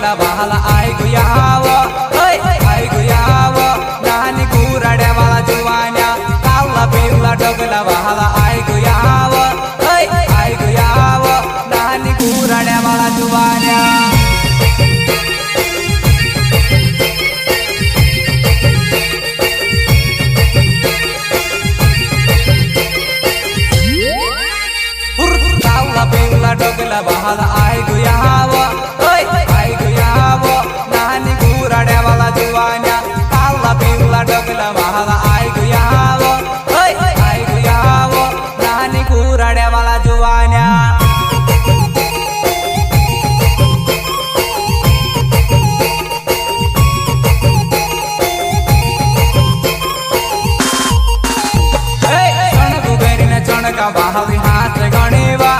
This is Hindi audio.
डगला बहाला आई गुयाव आई गुयाव नानी कुराड्या वाला जुवान्या काला पिवला डगला बहाला आई गुयाव आई गुयाव नानी कुराड्या वाला जुवान्या डगला बहाला आई गुयाव आई गुयाव नानी कुराड्या वाला जुवान्या काला पिवला डगला बहाला आई गुयाव आई गुयाव नानी कुराड्या वाला जुवान्या चणक बहाली हाथ गणेवा